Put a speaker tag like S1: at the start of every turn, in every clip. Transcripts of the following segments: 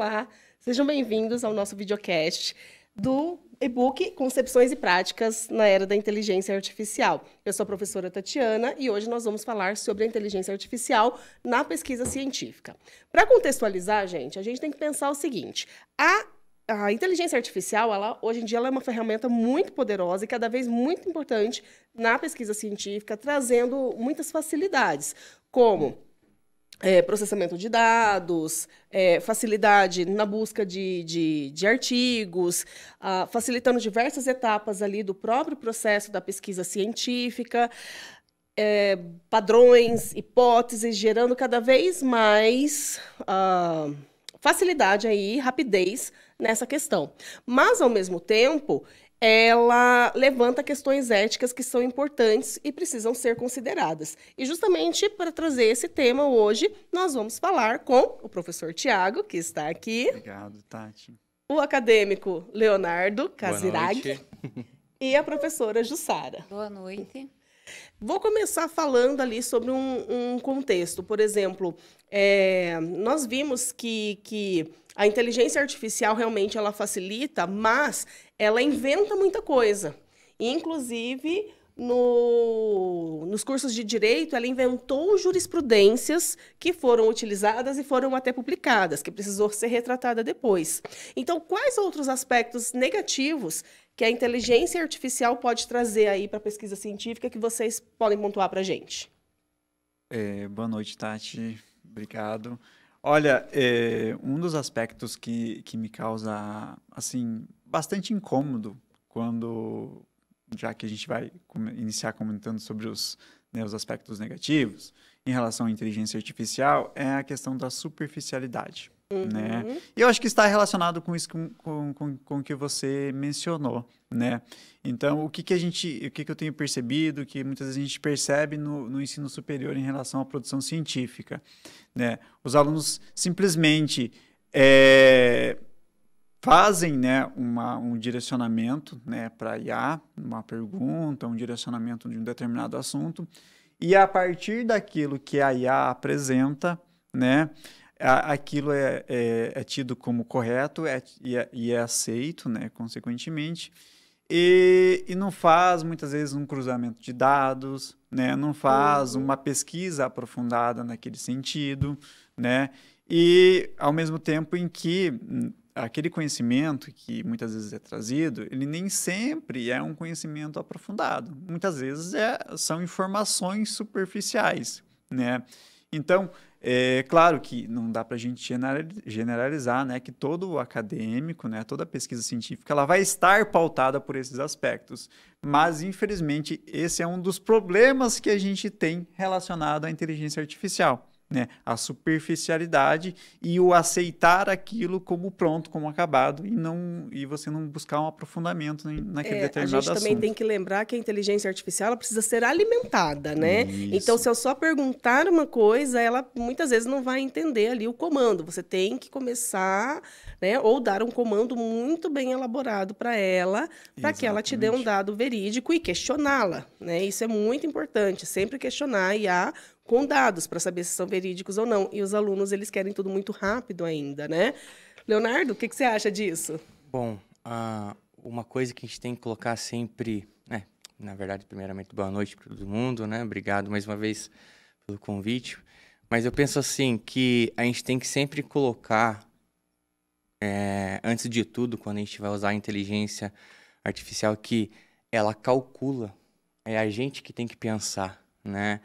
S1: Olá, sejam bem-vindos ao nosso videocast do e-book Concepções e Práticas na Era da Inteligência Artificial. Eu sou a professora Tatiana e hoje nós vamos falar sobre a inteligência artificial na pesquisa científica. Para contextualizar, a gente tem que pensar o seguinte: a inteligência artificial, hoje em dia, ela é uma ferramenta muito poderosa e cada vez muito importante na pesquisa científica, trazendo muitas facilidades, como processamento de dados, facilidade na busca de artigos, facilitando diversas etapas ali do próprio processo da pesquisa científica, padrões, hipóteses, gerando cada vez mais facilidade aí, rapidez nessa questão. Mas, ao mesmo tempo, ela levanta questões éticas que são importantes e precisam ser consideradas. E justamente para trazer esse tema hoje, nós vamos falar com o professor Tiago, que está aqui.
S2: Obrigado, Tati.
S1: O acadêmico Leonardo
S3: Boa
S1: Casiraghi
S3: noite.
S1: e a professora Jussara.
S4: Boa noite.
S1: Vou começar falando ali sobre um contexto. Por exemplo, nós vimos que a inteligência artificial realmente ela facilita, mas ela inventa muita coisa. Inclusive, nos cursos de direito, ela inventou jurisprudências que foram utilizadas e foram até publicadas, que precisou ser retratada depois. Então, quais outros aspectos negativos que a inteligência artificial pode trazer aí para a pesquisa científica que vocês podem pontuar para a gente?
S2: Boa noite, Tati. Obrigado. Olha, um dos aspectos que me causa, assim, bastante incômodo já que a gente vai iniciar comentando sobre os aspectos negativos em relação à inteligência artificial, é a questão da superficialidade. Né? E eu acho que está relacionado com isso com o que você mencionou, né? Então, o que eu tenho percebido, que muitas vezes a gente percebe no ensino superior em relação à produção científica, né? Os alunos simplesmente fazem, né, um direcionamento, né, para IA, uma pergunta, um direcionamento de um determinado assunto, e a partir daquilo que a IA apresenta, né, aquilo é tido como correto e é aceito, né, consequentemente, e não faz, muitas vezes, um cruzamento de dados, né, não faz uma pesquisa aprofundada naquele sentido, né, e ao mesmo tempo em que aquele conhecimento que muitas vezes é trazido, ele nem sempre é um conhecimento aprofundado. Muitas vezes são informações superficiais, né? Então, claro que não dá para a gente generalizar, né, que todo acadêmico, né, toda pesquisa científica, ela vai estar pautada por esses aspectos. Mas, infelizmente, esse é um dos problemas que a gente tem relacionado à inteligência artificial, né, a superficialidade e o aceitar aquilo como pronto, como acabado, e você não buscar um aprofundamento naquele determinado assunto.
S1: A gente também tem que lembrar que a inteligência artificial ela precisa ser alimentada, né?
S2: Isso.
S1: Então, se eu só perguntar uma coisa, ela muitas vezes não vai entender ali o comando. Você tem que começar, né, ou dar um comando muito bem elaborado para ela, para que ela te dê um dado verídico e questioná-la, né? Isso é muito importante, sempre questionar a IA com dados para saber se são verídicos ou não. E os alunos, eles querem tudo muito rápido ainda, né? Leonardo, o que você acha disso?
S3: Bom, uma coisa que a gente tem que colocar sempre, né? Na verdade, primeiramente, boa noite para todo mundo, né? Obrigado mais uma vez pelo convite. Mas eu penso assim, que a gente tem que sempre colocar, antes de tudo, quando a gente vai usar a inteligência artificial, que ela calcula, é a gente que tem que pensar, né?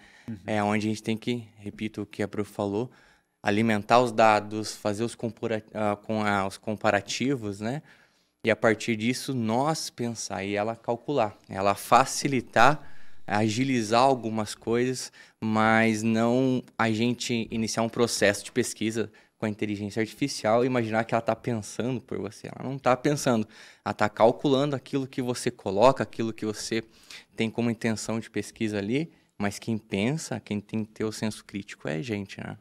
S3: É onde a gente tem que, repito o que a prof falou, alimentar os dados, fazer os comparativos, né? E a partir disso, nós pensar e ela calcular, ela facilitar, agilizar algumas coisas, mas não a gente iniciar um processo de pesquisa com a inteligência artificial e imaginar que ela está pensando por você. Ela não está pensando, ela está calculando aquilo que você coloca, aquilo que você tem como intenção de pesquisa ali. Mas quem pensa, quem tem que ter o senso crítico é a gente, né?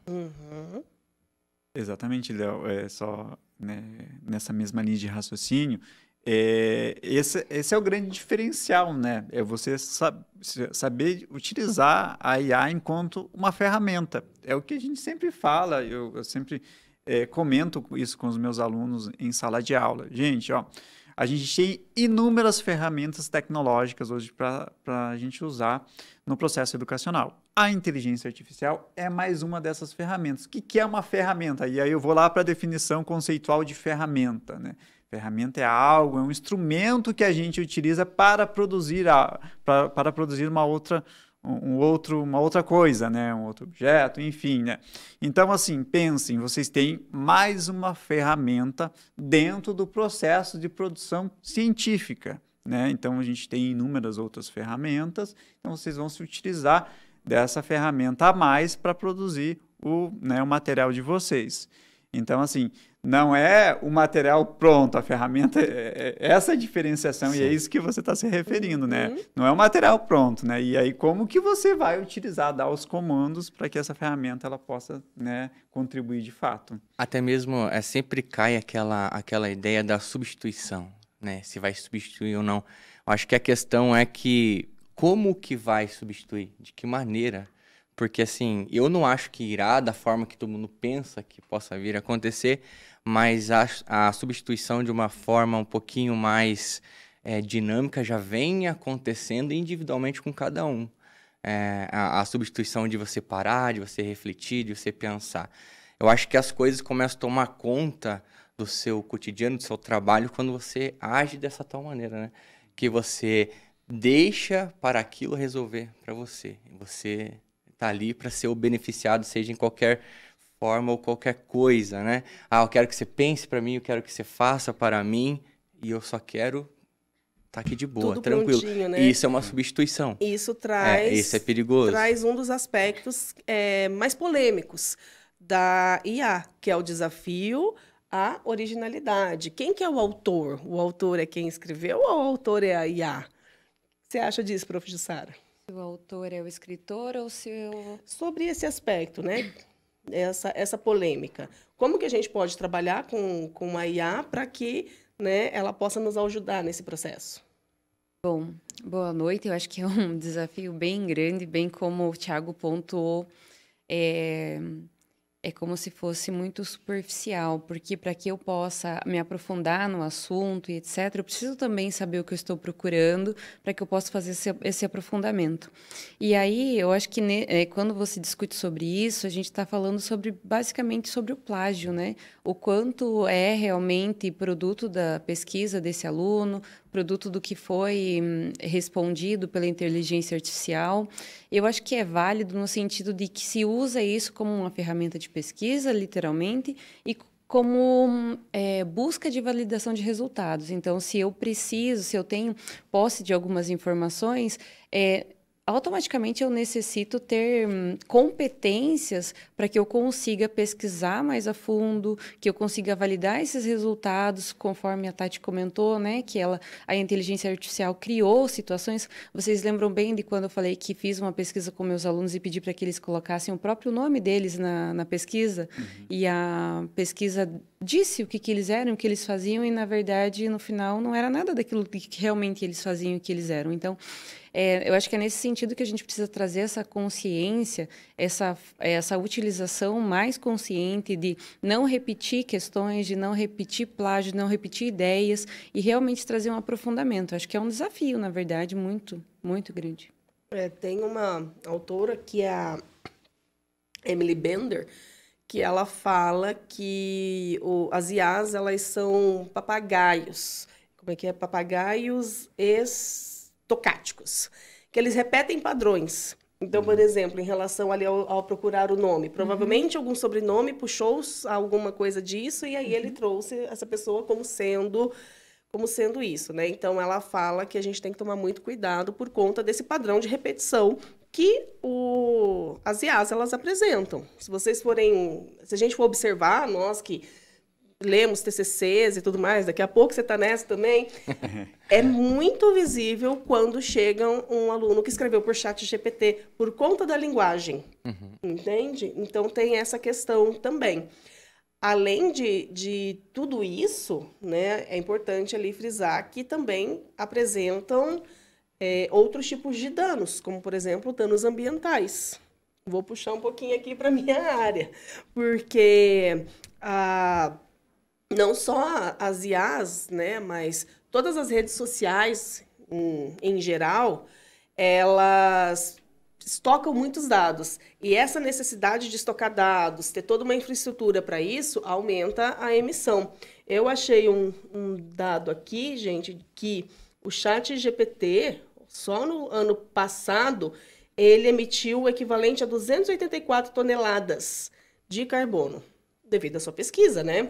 S2: Exatamente, Léo. Só, né, nessa mesma linha de raciocínio, esse é o grande diferencial, né? É você saber utilizar a IA enquanto uma ferramenta. É o que a gente sempre fala, eu sempre comento isso com os meus alunos em sala de aula. Gente, ó, a gente tem inúmeras ferramentas tecnológicas hoje para a gente usar no processo educacional. A inteligência artificial é mais uma dessas ferramentas. O que é uma ferramenta? E aí eu vou lá para a definição conceitual de ferramenta, né? Ferramenta é algo, é um instrumento que a gente utiliza para produzir, para produzir uma outra coisa, né? Um outro objeto, enfim, né? Então, assim, pensem, vocês têm mais uma ferramenta dentro do processo de produção científica, né? Então, a gente tem inúmeras outras ferramentas, então vocês vão se utilizar dessa ferramenta a mais para produzir o material de vocês. Então, assim, não é o material pronto, a ferramenta é essa diferenciação. Sim. E é isso que você está se referindo, né? Não é o material pronto, né? E aí como que você vai utilizar, dar os comandos para que essa ferramenta ela possa, né, contribuir de fato.
S3: Até mesmo sempre cai aquela ideia da substituição, né? Se vai substituir ou não. Eu acho que a questão é que como que vai substituir? De que maneira? Porque, assim, eu não acho que irá da forma que todo mundo pensa que possa vir a acontecer, mas a substituição de uma forma um pouquinho mais dinâmica já vem acontecendo individualmente com cada um. A substituição de você parar, de você refletir, de você pensar. Eu acho que as coisas começam a tomar conta do seu cotidiano, do seu trabalho, quando você age dessa tal maneira, né? Que você deixa para aquilo resolver para você. Você está ali para ser o beneficiado, seja em qualquer forma ou qualquer coisa, né? Eu quero que você pense para mim, eu quero que você faça para mim e eu só quero estar aqui de boa,
S1: tudo
S3: tranquilo.
S1: Né?
S3: E isso é uma substituição.
S1: Isso traz...
S3: isso é perigoso.
S1: Traz um dos aspectos mais polêmicos da IA, que é o desafio à originalidade. Quem que é o autor? O autor é quem escreveu ou o autor é a IA? O que você acha disso, Prof. Jussara?
S4: O autor é o escritor ou
S1: Sobre esse aspecto, né? Essa polêmica. Como que a gente pode trabalhar com a IA para que, né, ela possa nos ajudar nesse processo?
S4: Bom, boa noite. Eu acho que é um desafio bem grande, bem como o Thiago pontuou, é como se fosse muito superficial, porque para que eu possa me aprofundar no assunto e etc., eu preciso também saber o que eu estou procurando para que eu possa fazer esse aprofundamento. E aí, eu acho que quando você discute sobre isso, a gente está falando basicamente sobre o plágio, né? O quanto é realmente produto da pesquisa desse aluno, produto do que foi respondido pela inteligência artificial. Eu acho que é válido no sentido de que se usa isso como uma ferramenta de pesquisa, literalmente, e como busca de validação de resultados. Então, se eu tenho posse de algumas informações, automaticamente eu necessito ter competências para que eu consiga pesquisar mais a fundo, que eu consiga validar esses resultados, conforme a Tati comentou, né, que a inteligência artificial criou situações. Vocês lembram bem de quando eu falei que fiz uma pesquisa com meus alunos e pedi para que eles colocassem o próprio nome deles na pesquisa? Uhum. E a pesquisa disse o que eles eram, o que eles faziam, e, na verdade, no final, não era nada daquilo que realmente eles faziam e o que eles eram. Então, eu acho que é nesse sentido que a gente precisa trazer essa consciência, essa utilização mais consciente de não repetir questões, de não repetir plágio, de não repetir ideias e realmente trazer um aprofundamento. Acho que é um desafio, na verdade, muito, muito grande.
S1: Tem uma autora que é a Emily Bender, que ela fala que as IAs, elas são papagaios. Como é que é? Papagaios estocásticos, que eles repetem padrões. Então, por exemplo, em relação ali ao procurar o nome, provavelmente algum sobrenome puxou alguma coisa disso e aí ele trouxe essa pessoa como sendo isso, né? Então, ela fala que a gente tem que tomar muito cuidado por conta desse padrão de repetição que as IAs, elas apresentam. Se a gente for observar, nós que lemos TCCs e tudo mais, daqui a pouco você está nessa também, é muito visível quando chega um aluno que escreveu por ChatGPT, por conta da linguagem, entende? Então, tem essa questão também. Além de tudo isso, né, é importante ali frisar que também apresentam outros tipos de danos, como, por exemplo, danos ambientais. Vou puxar um pouquinho aqui para a minha área, porque não só as IAs, né, mas todas as redes sociais, em geral, elas estocam muitos dados. E essa necessidade de estocar dados, ter toda uma infraestrutura para isso, aumenta a emissão. Eu achei um dado aqui, gente, que o ChatGPT, só no ano passado, ele emitiu o equivalente a 284 toneladas de carbono, devido à sua pesquisa, né?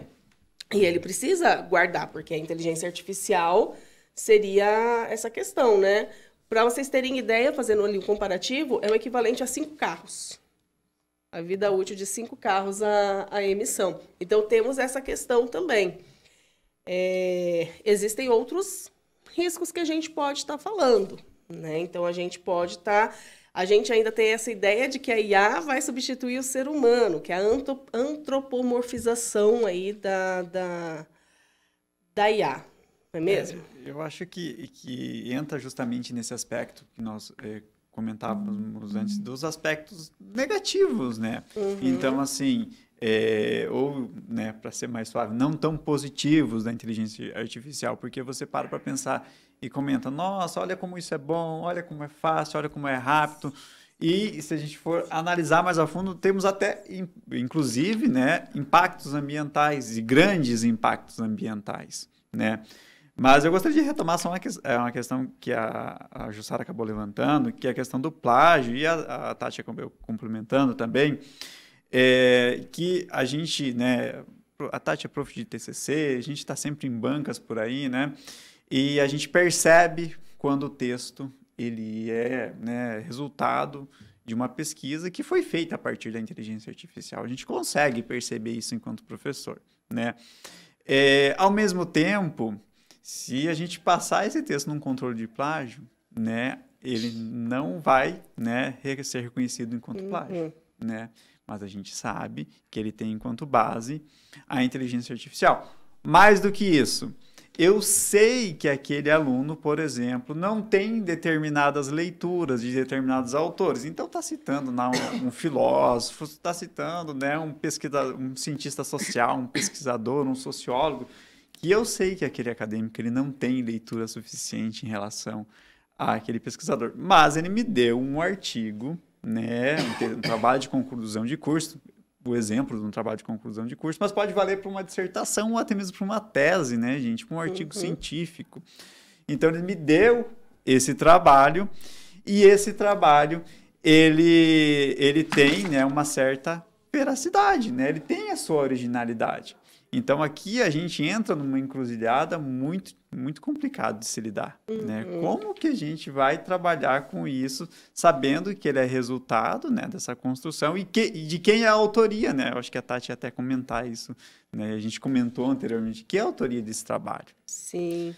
S1: E ele precisa guardar, porque a inteligência artificial seria essa questão, né? Para vocês terem ideia, fazendo ali um comparativo, é o equivalente a 5 carros. A vida útil de 5 carros a emissão. Então, temos essa questão também. Existem outros riscos que a gente pode estar falando, né? Então, a gente pode estar... A gente ainda tem essa ideia de que a IA vai substituir o ser humano, que é a antropomorfização aí da IA. Não é mesmo?
S2: Eu acho que entra justamente nesse aspecto que nós comentávamos antes, dos aspectos negativos, né? Então, assim, ou, né, para ser mais suave, não tão positivos da inteligência artificial, porque você para pensar e comenta, nossa, olha como isso é bom, olha como é fácil, olha como é rápido. E se a gente for analisar mais a fundo, temos até, inclusive, né, impactos ambientais e grandes impactos ambientais, né? Mas eu gostaria de retomar só uma questão que a Jussara acabou levantando, que é a questão do plágio, e a Tati acabou complementando também, que a gente, né, a Tati é prof de TCC, a gente está sempre em bancas por aí, né, e a gente percebe quando o texto ele é, né, resultado de uma pesquisa que foi feita a partir da inteligência artificial. A gente consegue perceber isso enquanto professor, né? Ao mesmo tempo, se a gente passar esse texto num controle de plágio, né, ele não vai, né, ser reconhecido enquanto plágio, né? Mas a gente sabe que ele tem enquanto base a inteligência artificial. Mais do que isso, eu sei que aquele aluno, por exemplo, não tem determinadas leituras de determinados autores. Então, está citando um filósofo, está citando, né, um cientista social, um pesquisador, um sociólogo, que eu sei que aquele acadêmico ele não tem leitura suficiente em relação àquele pesquisador. Mas ele me deu um artigo, né, um trabalho de conclusão de curso, o exemplo de um trabalho de conclusão de curso, mas pode valer para uma dissertação ou até mesmo para uma tese, né, gente, para um artigo científico. Então, ele me deu esse trabalho e esse trabalho, ele tem, né, uma certa veracidade, né, ele tem a sua originalidade. Então, aqui a gente entra numa encruzilhada muito, muito complicada de se lidar, né? Como que a gente vai trabalhar com isso, sabendo que ele é resultado, né, dessa construção e de quem é a autoria, né? Eu acho que a Tati ia até comentar isso, né? A gente comentou anteriormente, que é a autoria desse trabalho.
S1: Sim.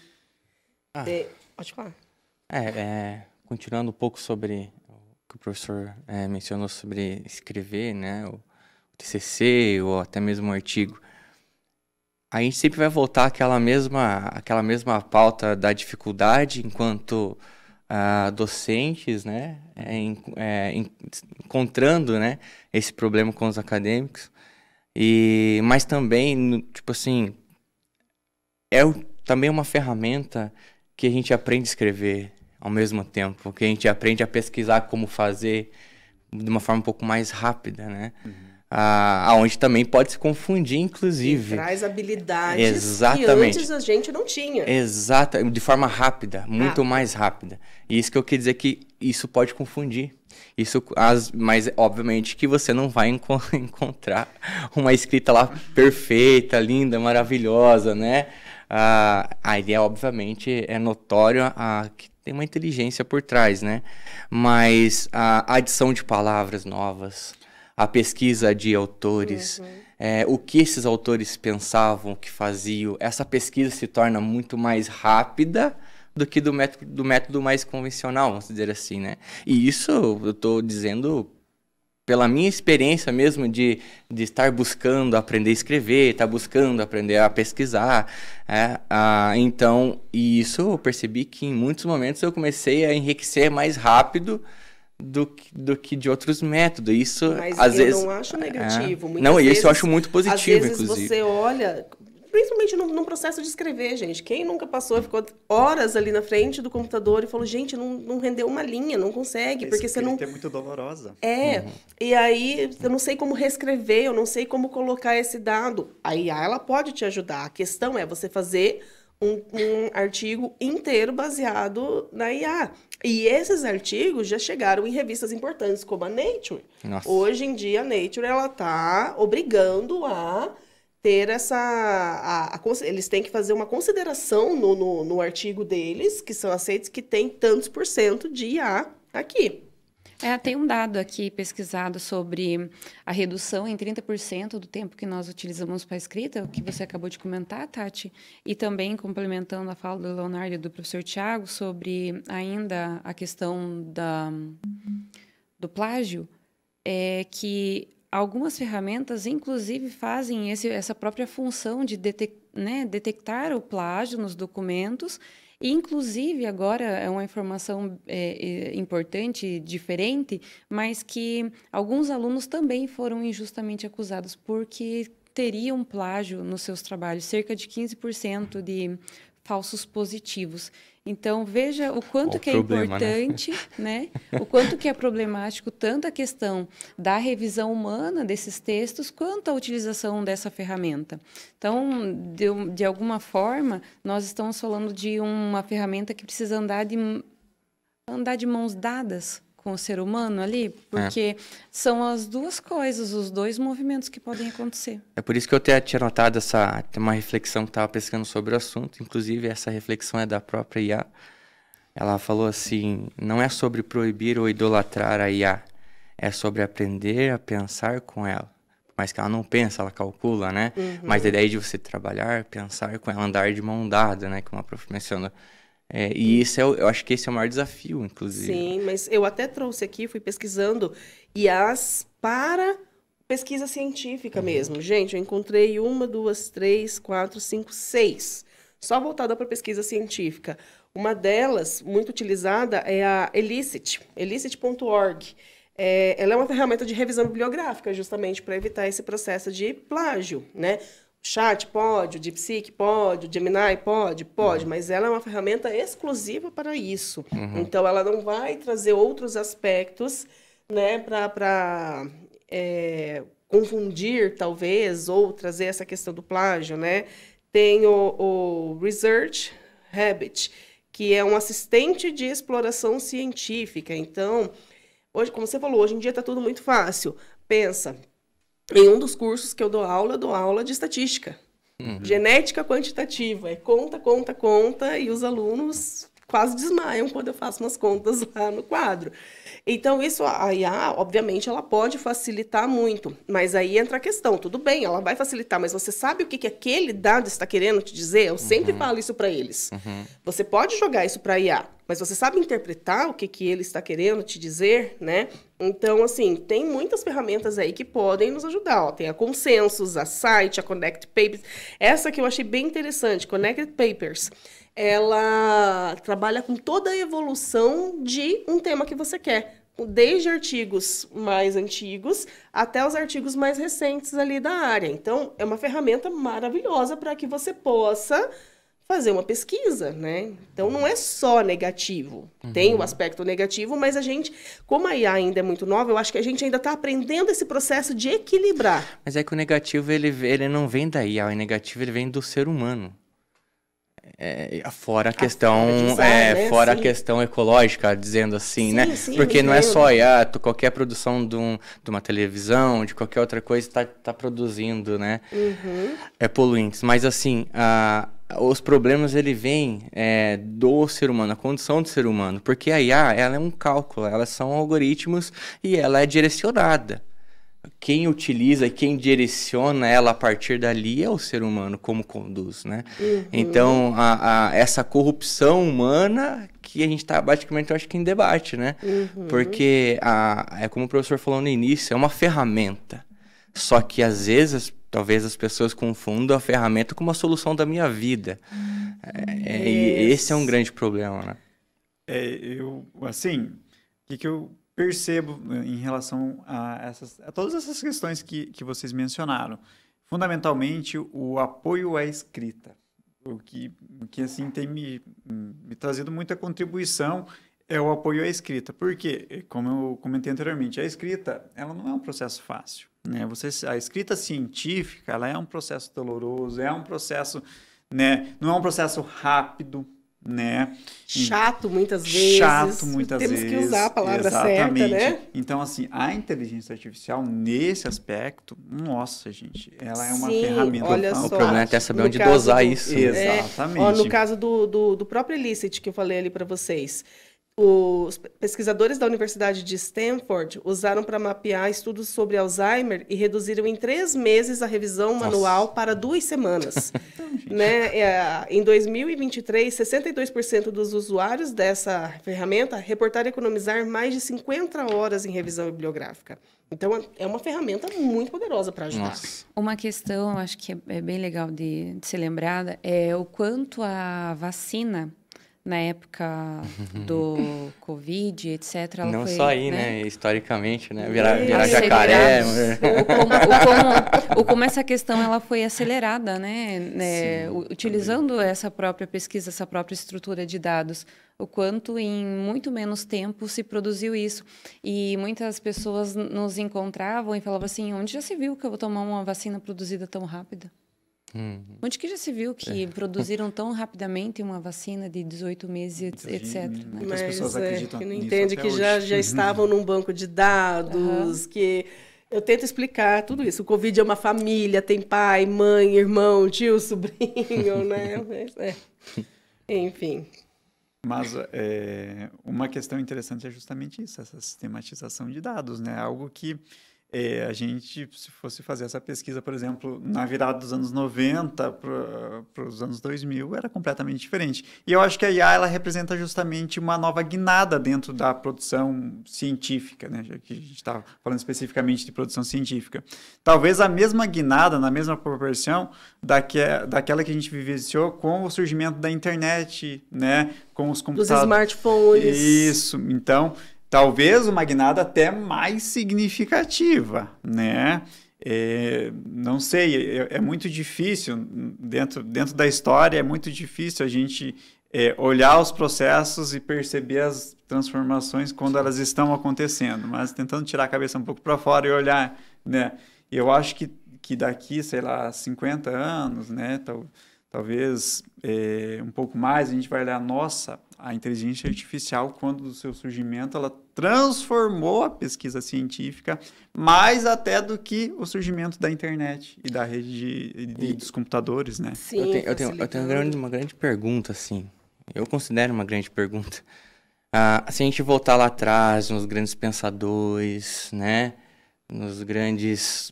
S1: Pode falar.
S3: Continuando um pouco sobre o que o professor mencionou sobre escrever, né, o TCC ou até mesmo um artigo. A gente sempre vai voltar àquela mesma pauta da dificuldade enquanto docentes, né, encontrando, né, esse problema com os acadêmicos. Mas também, tipo assim, também uma ferramenta que a gente aprende a escrever ao mesmo tempo, que a gente aprende a pesquisar como fazer de uma forma um pouco mais rápida, né? Onde também pode se confundir, inclusive.
S1: E traz habilidades
S3: Exatamente.
S1: que antes a gente não tinha.
S3: Exato, de forma rápida, muito mais rápida. E isso que eu queria dizer que isso pode confundir. Mas, obviamente, que você não vai encontrar uma escrita lá perfeita, linda, maravilhosa, né? A ideia, obviamente, é notório que tem uma inteligência por trás, né? Mas a adição de palavras novas, a pesquisa de autores, o que esses autores pensavam, o que faziam, essa pesquisa se torna muito mais rápida do que do método mais convencional, vamos dizer assim, né? E isso eu estou dizendo pela minha experiência mesmo de estar buscando aprender a escrever, estar buscando aprender a pesquisar. Então, e isso eu percebi que em muitos momentos eu comecei a enriquecer mais rápido do que de outros métodos. Isso,
S1: Mas
S3: às
S1: eu
S3: vezes...
S1: não acho negativo.
S3: Não,
S1: Muitas
S3: isso eu acho
S1: vezes,
S3: muito positivo,
S1: às vezes
S3: inclusive.
S1: você olha, principalmente num processo de escrever, gente. Quem nunca passou, ficou horas ali na frente do computador e falou, gente, não rendeu uma linha, não consegue, porque você não...
S2: é muito dolorosa.
S1: E aí eu não sei como reescrever, eu não sei como colocar esse dado. A IA, ela pode te ajudar. A questão é você fazer um artigo inteiro baseado na IA. E esses artigos já chegaram em revistas importantes como a Nature.
S3: Nossa.
S1: Hoje em dia, a Nature ela está obrigando a ter eles têm que fazer uma consideração no artigo deles, que são aceitos, que tem tantos % de IA aqui.
S4: Tem um dado aqui pesquisado sobre a redução em 30% do tempo que nós utilizamos para a escrita, o que você acabou de comentar, Tati, e também complementando a fala do Leonardo e do professor Tiago sobre ainda a questão do plágio, que algumas ferramentas, inclusive, fazem essa própria função de detectar o plágio nos documentos. E, inclusive, agora é uma informação importante, diferente, mas que alguns alunos também foram injustamente acusados porque teriam plágio nos seus trabalhos, cerca de 15% de falsos positivos. Então, veja o quanto que é importante, né? O quanto que é problemático tanto a questão da revisão humana desses textos, quanto a utilização dessa ferramenta. Então, de alguma forma, nós estamos falando de uma ferramenta que precisa andar de mãos dadas com o ser humano ali, porque são as duas coisas, os dois movimentos que podem acontecer.
S3: É por isso que eu tinha notado uma reflexão que estava pesquisando sobre o assunto, inclusive essa reflexão é da própria IA. Ela falou assim, não é sobre proibir ou idolatrar a IA, é sobre aprender a pensar com ela. Mas que ela não pensa, ela calcula, né? Mas a ideia de você trabalhar, pensar com ela, andar de mão dada, né? Como a prof mencionou. E isso eu acho que esse é o maior desafio, inclusive.
S1: Sim, mas eu até trouxe aqui, fui pesquisando IAs para pesquisa científica mesmo. Gente, eu encontrei 1, 2, 3, 4, 5, 6. Só voltada para pesquisa científica. Uma delas, muito utilizada, é a Elicit, elicit.org. Ela é uma ferramenta de revisão bibliográfica, justamente para evitar esse processo de plágio, né? O Chat pode, o DeepSeek pode, o Gemini pode, mas ela é uma ferramenta exclusiva para isso. Então, ela não vai trazer outros aspectos, né, para confundir, talvez, ou trazer essa questão do plágio, né? Tem o Research Rabbit, que é um assistente de exploração científica. Então, hoje, como você falou, hoje em dia está tudo muito fácil. Pensa... Em um dos cursos que eu dou aula de estatística. Genética quantitativa. Conta, e os alunos quase desmaiam quando eu faço umas contas lá no quadro. Então, isso, a IA, obviamente, ela pode facilitar muito. Mas aí entra a questão, tudo bem, ela vai facilitar, mas você sabe o que aquele dado está querendo te dizer? Eu sempre falo isso para eles. Você pode jogar isso para a IA, mas você sabe interpretar o que ele está querendo te dizer, né? Então, assim, tem muitas ferramentas aí que podem nos ajudar. Ó, tem a Consensus, a Scite, a Connect Papers. Essa que eu achei bem interessante, Connect Papers. Ela trabalha com toda a evolução de um tema que você quer. Desde artigos mais antigos até os artigos mais recentes ali da área. Então, é uma ferramenta maravilhosa para que você possa fazer uma pesquisa, né? Então, não é só negativo. Tem o aspecto negativo, mas a gente, como a IA ainda é muito nova, eu acho que a gente ainda está aprendendo esse processo de equilibrar.
S3: Mas é que o negativo, ele não vem da IA, o negativo ele vem do ser humano. Fora a questão, fora a questão ecológica, dizendo assim, né?
S1: Sim,
S3: porque não é só IA, qualquer produção de uma televisão, de qualquer outra coisa, está produzindo, né? Poluentes. Mas assim, os problemas ele vêm do ser humano, a condição do ser humano, porque a IA ela é um cálculo, elas são algoritmos e ela é direcionada. Quem utiliza e quem direciona ela a partir dali é o ser humano, como conduz, né? Então, essa corrupção humana que a gente está basicamente, eu acho que em debate, né? Porque, é como o professor falou no início, é uma ferramenta. Só que, às vezes, talvez as pessoas confundam a ferramenta com uma solução da minha vida. E esse é um grande problema, né?
S2: Assim, o que eu percebo em relação a todas essas questões que vocês mencionaram? Fundamentalmente, o apoio à escrita. O que assim, tem me trazido muita contribuição é o apoio à escrita. Porque, como eu comentei anteriormente, a escrita ela não é um processo fácil. Né? A escrita científica ela é um processo doloroso, é um processo, né? Não é um processo rápido, né?
S1: Chato muitas vezes.
S2: Chato muitas
S1: Temos
S2: vezes.
S1: Que usar a palavra
S2: exatamente.
S1: certa, né?
S2: Então, assim, a inteligência artificial, nesse aspecto, nossa, gente, ela é uma
S1: Sim,
S2: ferramenta.
S1: olha só.
S3: O problema é até saber
S1: No
S3: onde
S1: caso
S3: dosar
S1: do-
S3: isso. né?
S2: Exatamente.
S1: Ó, no caso do próprio Elicit, que eu falei ali para vocês, os pesquisadores da Universidade de Stanford usaram para mapear estudos sobre Alzheimer e reduziram em 3 meses a revisão manual para 2 semanas. Né? Em 2023, 62% dos usuários dessa ferramenta reportaram economizar mais de 50 horas em revisão bibliográfica. Então, é uma ferramenta muito poderosa para ajudar.
S3: Nossa.
S4: Uma questão, acho que é bem legal de ser lembrada, é o quanto a vacina, na época do Covid, etc., ela
S3: Não
S4: foi,
S3: só aí, né? Historicamente, né? Virar
S1: Acelerada.
S3: jacaré.
S4: Como essa questão ela foi acelerada, né? Utilizando essa própria pesquisa, essa própria estrutura de dados, o quanto em muito menos tempo se produziu isso. E muitas pessoas nos encontravam e falavam assim, onde já se viu que eu vou tomar uma vacina produzida tão rápida? Onde que já se viu que produziram tão rapidamente uma vacina de 18 meses, etc. Né?
S2: Muitas pessoas acreditam
S1: que não
S2: nisso
S1: entende
S2: até
S1: que
S2: hoje.
S1: já estavam num banco de dados, que eu tento explicar tudo isso. O Covid é uma família, tem pai, mãe, irmão, tio, sobrinho, né? Mas, enfim.
S2: Mas uma questão interessante é justamente isso, essa sistematização de dados, né? Algo que a gente, se fosse fazer essa pesquisa, por exemplo, na virada dos anos 90 para os anos 2000, era completamente diferente. E eu acho que a IA ela representa justamente uma nova guinada dentro da produção científica, né? Já que a gente está falando especificamente de produção científica. Talvez a mesma guinada, na mesma proporção, daquela que a gente vivenciou com o surgimento da internet, né? Com os computadores.
S1: Dos smartphones.
S2: Isso, então... Talvez uma guinada até mais significativa, né? Não sei, é muito difícil, dentro da história, é muito difícil a gente olhar os processos e perceber as transformações quando elas estão acontecendo, mas tentando tirar a cabeça um pouco para fora e olhar, né? Eu acho que daqui, sei lá, 50 anos, né? Talvez um pouco mais, a gente vai olhar, nossa, a inteligência artificial, quando do seu surgimento, ela transformou a pesquisa científica mais até do que o surgimento da internet e da rede dos computadores, né?
S1: Sim,
S3: Eu tenho uma grande pergunta, assim. Eu considero uma grande pergunta. Se a gente voltar lá atrás, nos grandes pensadores, né? Nos grandes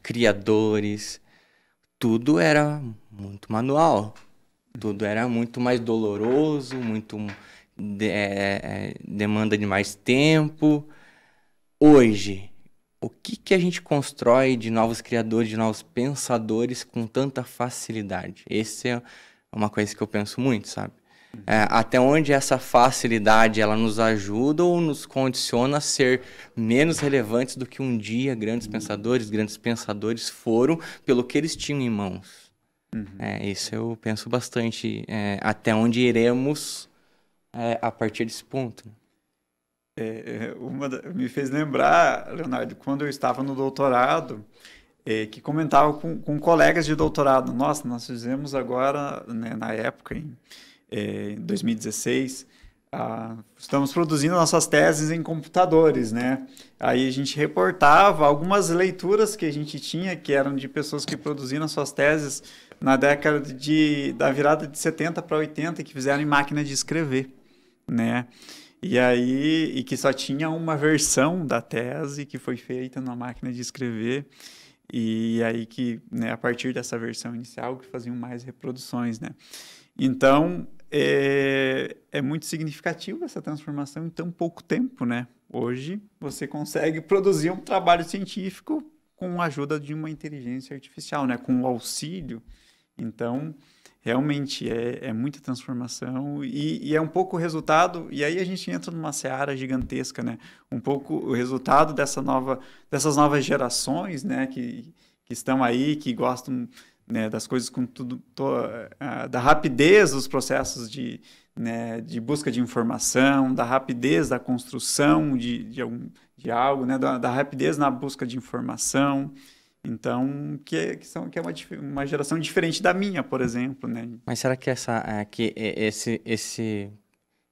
S3: criadores, tudo era muito manual. Tudo era muito mais doloroso, demanda de mais tempo. Hoje, o que a gente constrói de novos criadores, de novos pensadores com tanta facilidade? Essa é uma coisa que eu penso muito, sabe? Até onde essa facilidade ela nos ajuda ou nos condiciona a ser menos relevantes do que um dia grandes pensadores foram pelo que eles tinham em mãos. Isso eu penso bastante, até onde iremos a partir desse ponto.
S2: Me fez lembrar, Leonardo, quando eu estava no doutorado, que comentava com colegas de doutorado. Nossa, nós fizemos agora, né, na época, em 2016, estamos produzindo nossas teses em computadores, né? Aí a gente reportava algumas leituras que a gente tinha, que eram de pessoas que produziram suas teses na década da virada de 70 para 80, que fizeram em máquina de escrever, né? E que só tinha uma versão da tese que foi feita na máquina de escrever, e aí que, né, a partir dessa versão inicial, que faziam mais reproduções, né? Então, é muito significativo essa transformação em tão pouco tempo, né? Hoje, você consegue produzir um trabalho científico com a ajuda de uma inteligência artificial, né? Com o auxílio. Então, realmente é muita transformação e é um pouco o resultado, e aí a gente entra numa seara gigantesca, né? Um pouco o resultado dessas novas gerações, né? Que estão aí, que gostam, né, das coisas com tudo, da rapidez dos processos né, de busca de informação, da rapidez da construção de algo, né, da rapidez na busca de informação. Então, que é uma geração diferente da minha, por exemplo, né?
S3: Mas será que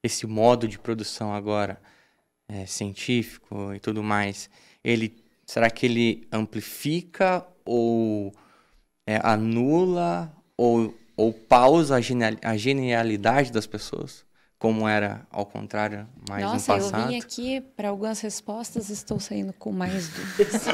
S3: esse modo de produção agora, científico e tudo mais, será que ele amplifica ou anula ou pausa a genialidade das pessoas? Como era ao contrário mais no passado?
S4: Nossa, eu vim aqui para algumas respostas, estou saindo com mais dúvidas.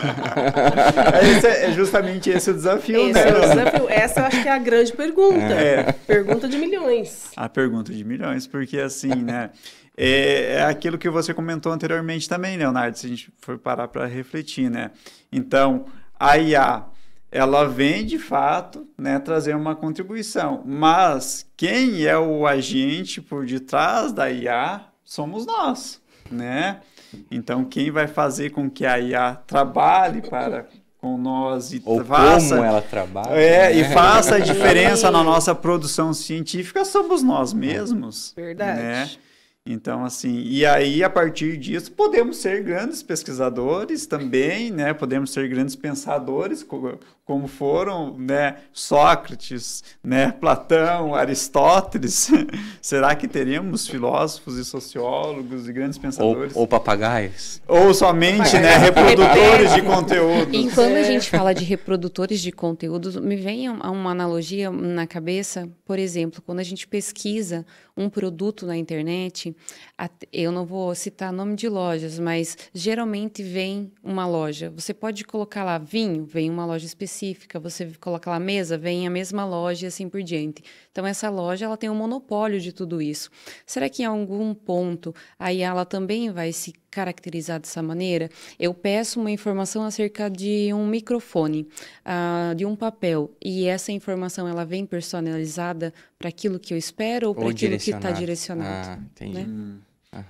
S2: É justamente esse o desafio,
S1: Esse
S2: né?
S1: é o desafio. Essa eu acho que é a grande pergunta. Pergunta de milhões.
S2: A pergunta de milhões, porque assim, né? É aquilo que você comentou anteriormente também, Leonardo, se a gente for parar para refletir, né? Então, a IA, ela vem, de fato, né, trazer uma contribuição, mas quem é o agente por detrás da IA somos nós, né? Então, quem vai fazer com que a IA trabalhe com nós e
S3: como ela trabalha,
S2: e faça a diferença na nossa produção científica somos nós mesmos.
S1: Verdade.
S2: Né? Então, assim, e aí, a partir disso, podemos ser grandes pesquisadores também, né? Podemos ser grandes pensadores, como foram, né, Sócrates, né, Platão, Aristóteles. Será que teremos filósofos e sociólogos e grandes pensadores?
S3: Ou papagaios?
S2: Ou somente, né, reprodutores de conteúdo.
S4: E quando a gente fala de reprodutores de conteúdos, me vem uma analogia na cabeça, por exemplo, quando a gente pesquisa um produto na internet, eu não vou citar nome de lojas, mas geralmente vem uma loja. Você pode colocar lá vinho, vem uma loja específica. Você coloca lá mesa, vem a mesma loja e assim por diante. Então, essa loja ela tem um monopólio de tudo isso. Será que em algum ponto a IA ela também vai se caracterizar dessa maneira? Eu peço uma informação acerca de um microfone, de um papel, e essa informação ela vem personalizada para aquilo que eu espero ou para aquilo que está direcionado?
S3: Entendi.
S4: Né?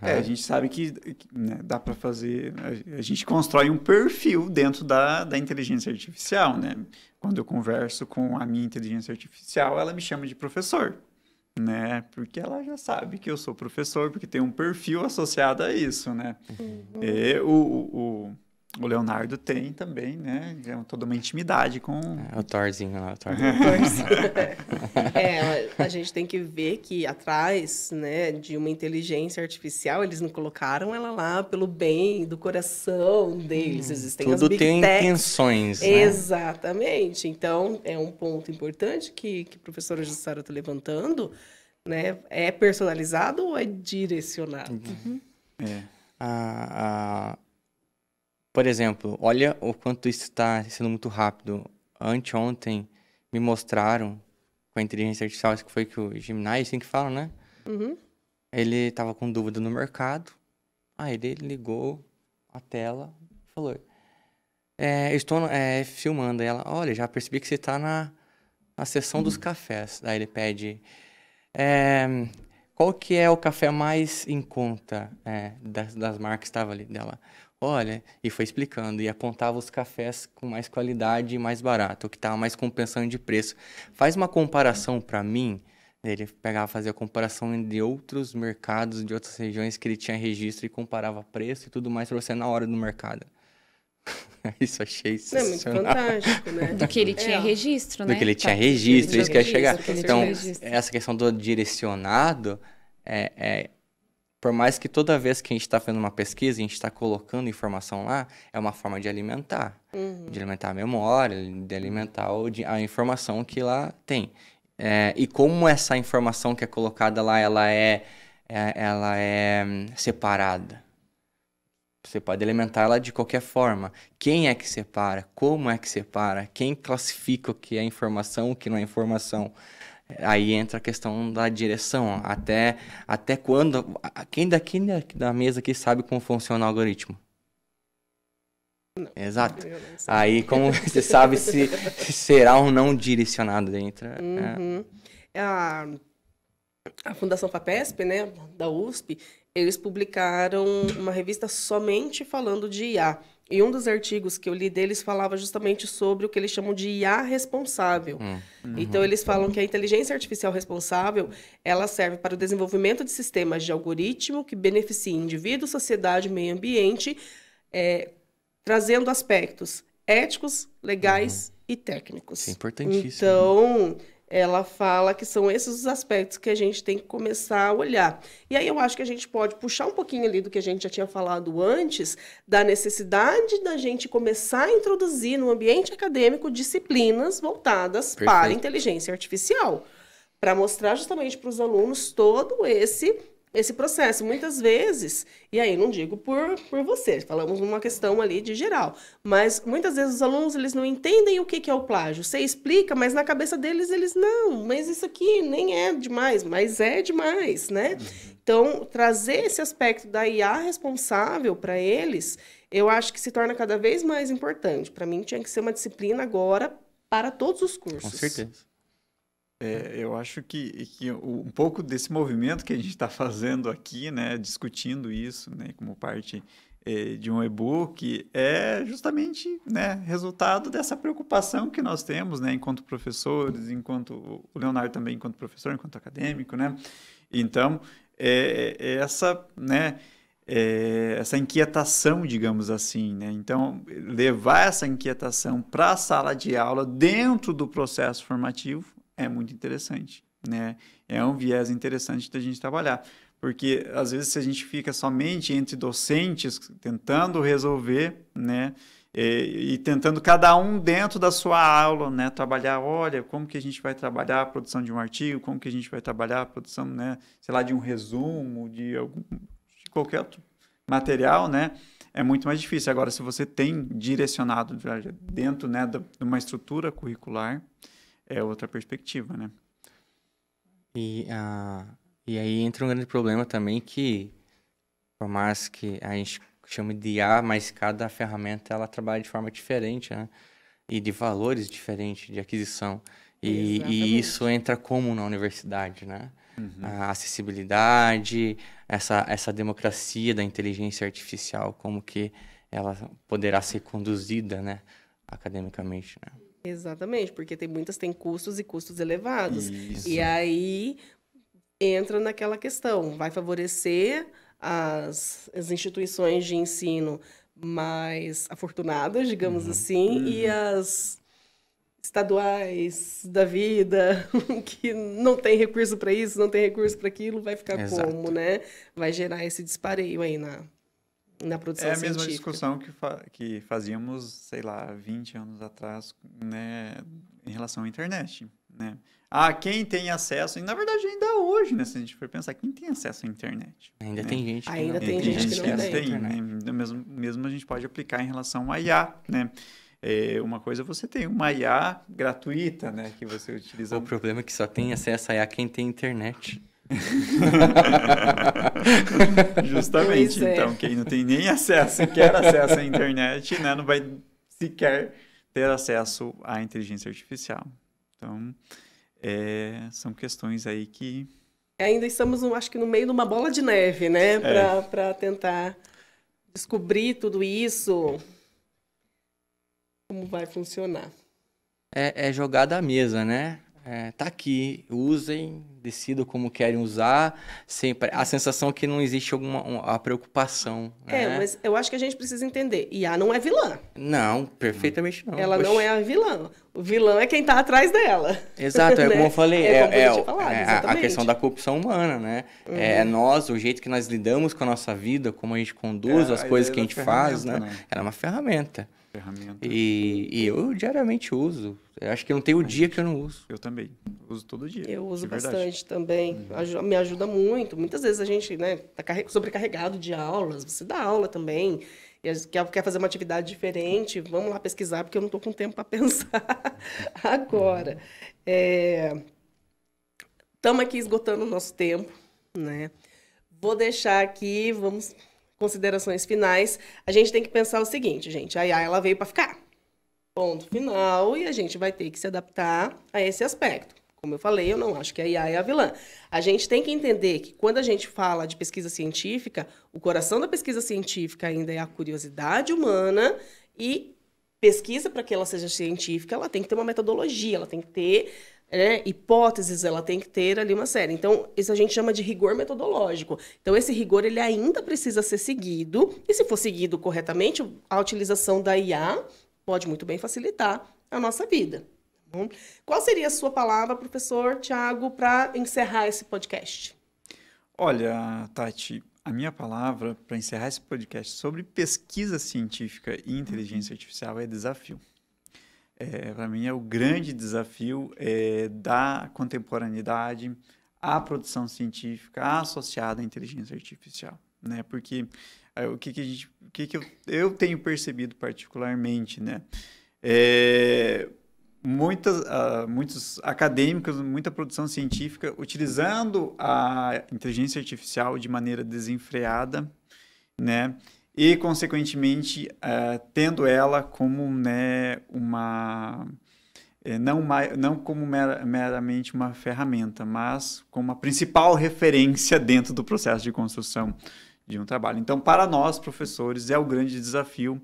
S2: A gente sabe que né, dá para fazer... A gente constrói um perfil dentro da inteligência artificial, né? Quando eu converso com a minha inteligência artificial, ela me chama de professor, né? Porque ela já sabe que eu sou professor, porque tem um perfil associado a isso, né? E o Leonardo tem também, né? Toda uma intimidade com...
S3: o Thorzinho lá, o Thor.
S1: A gente tem que ver que atrás, né, de uma inteligência artificial, eles não colocaram ela lá pelo bem do coração deles. Existem as
S3: Tudo
S1: big
S3: tem
S1: techs.
S3: intenções, né?
S1: Exatamente. Então, é um ponto importante que a professora Jussara está levantando, né? É personalizado ou é direcionado?
S3: Por exemplo, olha o quanto isso está sendo muito rápido. Anteontem me mostraram com a inteligência artificial, acho que foi que o Gemini, assim que fala, né? Ele estava com dúvida no mercado, aí ele ligou a tela e falou, eu estou filmando. Aí ela, olha, já percebi que você está na seção dos cafés. Aí ele pede, qual que é o café mais em conta das marcas que estavam ali dela? Olha, e foi explicando, e apontava os cafés com mais qualidade e mais barato, o que estava mais compensando de preço. Faz uma comparação para mim, ele pegava, fazia a comparação de outros mercados, de outras regiões que ele tinha registro e comparava preço e tudo mais para você na hora do mercado. Isso achei sensacional.
S1: É muito fantástico, né?
S4: Do que ele tinha registro, né?
S3: Do que ele tinha registro, isso que ia chegar. Então,
S1: registro.
S3: essa questão do direcionado por mais que toda vez que a gente está fazendo uma pesquisa, a gente está colocando informação lá, é uma forma de alimentar. De alimentar a memória, de alimentar a informação que lá tem. E como essa informação que é colocada lá, ela é separada. Você pode alimentar ela de qualquer forma. Quem é que separa? Como é que separa? Quem classifica o que é informação, o que não é informação? Aí entra a questão da direção. Até quando... Quem daqui da mesa aqui sabe como funciona o algoritmo? Não. Exato. Aí como você sabe se será ou não direcionado dentro.
S1: a Fundação FAPESP, né, da USP, eles publicaram uma revista somente falando de IA. E um dos artigos que eu li deles falava justamente sobre o que eles chamam de IA responsável. Então, eles falam que a inteligência artificial responsável, ela serve para o desenvolvimento de sistemas de algoritmo que beneficiem indivíduo, sociedade e meio ambiente, trazendo aspectos éticos, legais e técnicos.
S3: Isso é importantíssimo.
S1: Então, ela fala que são esses os aspectos que a gente tem que começar a olhar. E aí eu acho que a gente pode puxar um pouquinho ali do que a gente já tinha falado antes, da necessidade da gente começar a introduzir no ambiente acadêmico disciplinas voltadas para a inteligência artificial, para mostrar justamente para os alunos todo esse processo. Muitas vezes, e aí não digo por você, falamos numa questão ali de geral, mas muitas vezes os alunos eles não entendem o que é o plágio. Você explica, mas na cabeça deles, eles não, mas isso aqui nem é demais, mas é demais, né? Então, trazer esse aspecto da IA responsável para eles, eu acho que se torna cada vez mais importante. Para mim, tinha que ser uma disciplina agora para todos os cursos.
S3: Com certeza.
S2: Eu acho que um pouco desse movimento que a gente está fazendo aqui, né, discutindo isso, né, como parte de um e-book, é justamente, né, resultado dessa preocupação que nós temos, né, enquanto professores, enquanto o Leonardo também enquanto professor, enquanto acadêmico, né. Então, essa, né, essa inquietação, digamos assim, né? Então, levar essa inquietação para a sala de aula dentro do processo formativo é muito interessante, né? É um viés interessante da gente trabalhar, porque às vezes se a gente fica somente entre docentes tentando resolver, né? E tentando cada um dentro da sua aula, né? Trabalhar, olha, como que a gente vai trabalhar a produção de um artigo, como que a gente vai trabalhar a produção, né? Sei lá, de um resumo, de qualquer outro material, né? É muito mais difícil. Agora, se você tem direcionado dentro, né, de uma estrutura curricular, é outra perspectiva, né?
S3: E aí entra um grande problema também que, por mais que a gente chame de IA, mas cada ferramenta ela trabalha de forma diferente, né? E de valores diferentes de aquisição. E isso entra como na universidade, né? A acessibilidade, essa democracia da inteligência artificial, como que ela poderá ser conduzida, né, academicamente, né?
S1: Exatamente, porque muitas têm custos e custos elevados.
S2: Isso.
S1: E aí entra naquela questão, vai favorecer as instituições de ensino mais afortunadas, digamos assim, e as estaduais da vida, que não tem recurso para isso, não tem recurso para aquilo, vai ficar como, né? Vai gerar esse dispareio aí na produção científica. É a mesma
S2: discussão que fazíamos, sei lá, 20 anos atrás, né, em relação à internet, né? Quem tem acesso, e na verdade ainda hoje, né, se a gente for pensar, quem tem acesso à internet?
S3: Ainda
S2: né?
S3: tem gente que
S1: ainda
S3: não
S1: tem gente que não tem.
S2: Né? Mesmo a gente pode aplicar em relação à IA, né? Uma coisa é você tem uma IA gratuita, né, que você utiliza.
S3: O problema é que só tem acesso a IA quem tem internet.
S2: Justamente, então quem não tem nem acesso e quer acesso à internet, né, não vai sequer ter acesso à inteligência artificial. Então, são questões aí que...
S1: Ainda estamos, acho que no meio de uma bola de neve, né, para tentar descobrir tudo isso, como vai funcionar.
S3: É jogada à mesa, né? Tá aqui, usem, decidam como querem usar, sempre. A sensação é que não existe a preocupação. Né?
S1: Mas eu acho que a gente precisa entender. IA não é vilã.
S3: Não, perfeitamente não.
S1: Ela não é a vilã. O vilão é quem está atrás dela.
S3: Exato,
S1: né?
S3: Como eu falei,
S1: a
S3: questão da corrupção humana, né? Nós, o jeito que nós lidamos com a nossa vida, como a gente conduz as coisas que a gente faz, né? Ela é uma ferramenta. E eu diariamente uso. Eu acho que não tem o dia que eu não uso.
S2: Eu também. Uso todo dia.
S1: Eu uso bastante também. Me ajuda muito. Muitas vezes a gente, né, tá sobrecarregado de aulas. Você dá aula também. E quer fazer uma atividade diferente. Vamos lá pesquisar, porque eu não estou com tempo para pensar agora. Estamos aqui esgotando o nosso tempo, né? Vou deixar aqui, considerações finais. A gente tem que pensar o seguinte, gente. A IA, ela veio para ficar. Ponto final. E a gente vai ter que se adaptar a esse aspecto. Como eu falei, eu não acho que a IA é a vilã. A gente tem que entender que quando a gente fala de pesquisa científica, o coração da pesquisa científica ainda é a curiosidade humana e pesquisa, para que ela seja científica, ela tem que ter uma metodologia, ela tem que ter hipóteses, ela tem que ter ali uma série. Então, isso a gente chama de rigor metodológico. Então, esse rigor ele ainda precisa ser seguido, e se for seguido corretamente, a utilização da IA pode muito bem facilitar a nossa vida. Qual seria a sua palavra, professor Tiago, para encerrar esse podcast?
S2: Olha, Tati, a minha palavra para encerrar esse podcast sobre pesquisa científica e inteligência artificial é desafio. Para mim é o grande desafio da contemporaneidade à produção científica associada à inteligência artificial, né? Porque o que eu tenho percebido particularmente, né? Muitos acadêmicos, muita produção científica utilizando a inteligência artificial de maneira desenfreada, né? E, consequentemente, tendo ela como, né, não como meramente uma ferramenta, mas como a principal referência dentro do processo de construção de um trabalho. Então, para nós, professores, é o grande desafio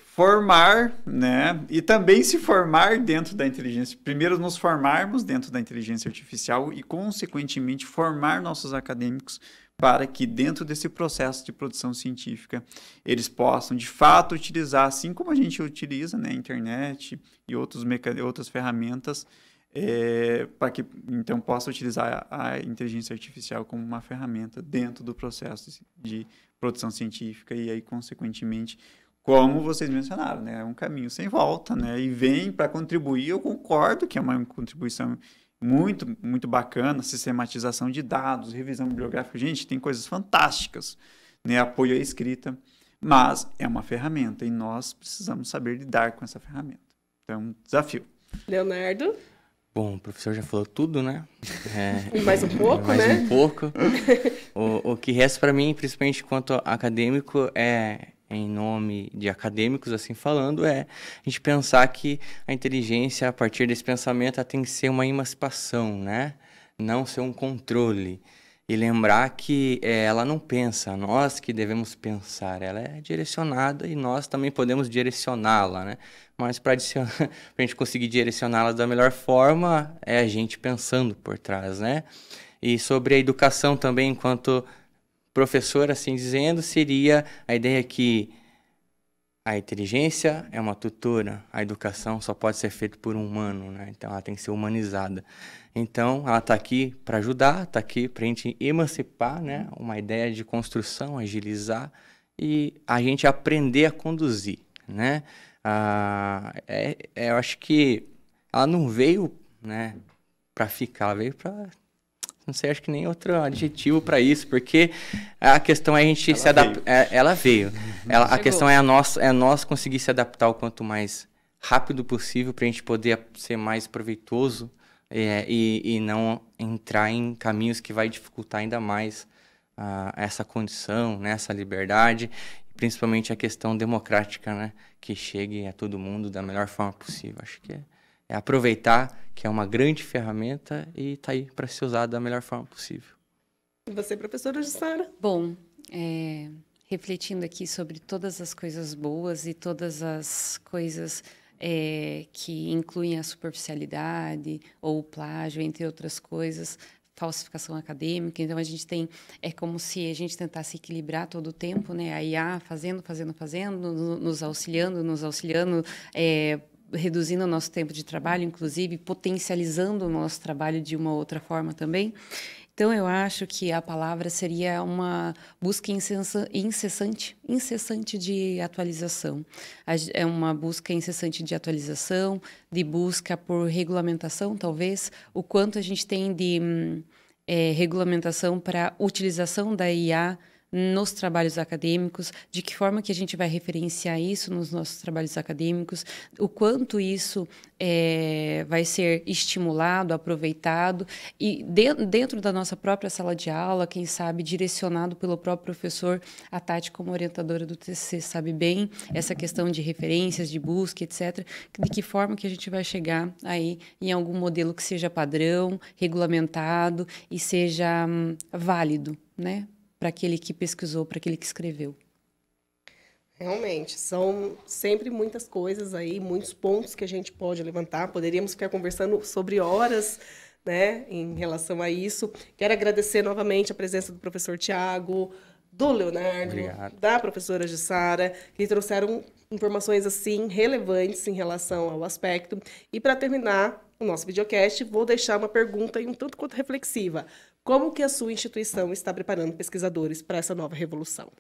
S2: formar, né, e também se formar dentro da inteligência. Primeiro, nos formarmos dentro da inteligência artificial e, consequentemente, formar nossos acadêmicos para que, dentro desse processo de produção científica, eles possam, de fato, utilizar, assim como a gente utiliza, né, a internet e outras ferramentas, para que, então, possa utilizar a inteligência artificial como uma ferramenta dentro do processo de produção científica e, aí, consequentemente, como vocês mencionaram, né, é um caminho sem volta, né, e vem para contribuir. Eu concordo que é uma contribuição muito, muito bacana, sistematização de dados, revisão bibliográfica. Gente, tem coisas fantásticas, né? Apoio à escrita, mas é uma ferramenta e nós precisamos saber lidar com essa ferramenta. Então, desafio.
S1: Leonardo?
S3: Bom, o professor já falou tudo, né?
S1: E mais um pouco,
S3: mais
S1: né?
S3: Mais um pouco. O que resta para mim, principalmente quanto acadêmico, em nome de acadêmicos, assim falando, a gente pensar que a inteligência, a partir desse pensamento, ela tem que ser uma emancipação, né? Não ser um controle. E lembrar que ela não pensa, nós que devemos pensar. Ela é direcionada e nós também podemos direcioná-la, né? Mas para a gente conseguir direcioná-la da melhor forma, é a gente pensando por trás, né? E sobre a educação também, enquanto professor, assim dizendo, seria a ideia que a inteligência é uma tutora, a educação só pode ser feita por um humano, né? Então ela tem que ser humanizada. Então ela está aqui para ajudar, está aqui para a gente emancipar, né? Uma ideia de construção, agilizar e a gente aprender a conduzir, né? Eu acho que ela não veio, né, para ficar, ela veio para... Não sei, acho que nem outro adjetivo para isso, porque a questão é a gente se adaptar. Ela veio. A questão é nós conseguir se adaptar o quanto mais rápido possível para a gente poder ser mais proveitoso e não entrar em caminhos que vai dificultar ainda mais essa condição, né, essa liberdade, principalmente a questão democrática, né, que chegue a todo mundo da melhor forma possível. Acho que é aproveitar que é uma grande ferramenta e está aí para ser usada da melhor forma possível.
S1: E você, professora Jussara?
S4: Bom, refletindo aqui sobre todas as coisas boas e todas as coisas que incluem a superficialidade ou o plágio, entre outras coisas, falsificação acadêmica. Então, a gente tem... É como se a gente tentasse equilibrar todo o tempo, né? A IA fazendo, nos auxiliando, reduzindo o nosso tempo de trabalho, inclusive potencializando o nosso trabalho de uma outra forma também. Então, eu acho que a palavra seria uma busca incessante de atualização. É uma busca incessante de atualização, de busca por regulamentação, talvez. O quanto a gente tem de regulamentação para utilização da IA nos trabalhos acadêmicos, de que forma que a gente vai referenciar isso nos nossos trabalhos acadêmicos, o quanto isso vai ser estimulado, aproveitado, e dentro da nossa própria sala de aula, quem sabe, direcionado pelo próprio professor. A Tati, como orientadora do TCC, sabe bem essa questão de referências, de busca, etc., de que forma que a gente vai chegar aí em algum modelo que seja padrão, regulamentado e seja válido, né, para aquele que pesquisou, para aquele que escreveu.
S1: Realmente, são sempre muitas coisas aí, muitos pontos que a gente pode levantar. Poderíamos ficar conversando sobre horas, né, em relação a isso. Quero agradecer novamente a presença do professor Tiago, do Leonardo,
S3: Obrigado.
S1: da professora Jussara, que trouxeram informações assim relevantes em relação ao aspecto. E para terminar o nosso videocast, vou deixar uma pergunta um tanto quanto reflexiva. Como que a sua instituição está preparando pesquisadores para essa nova revolução?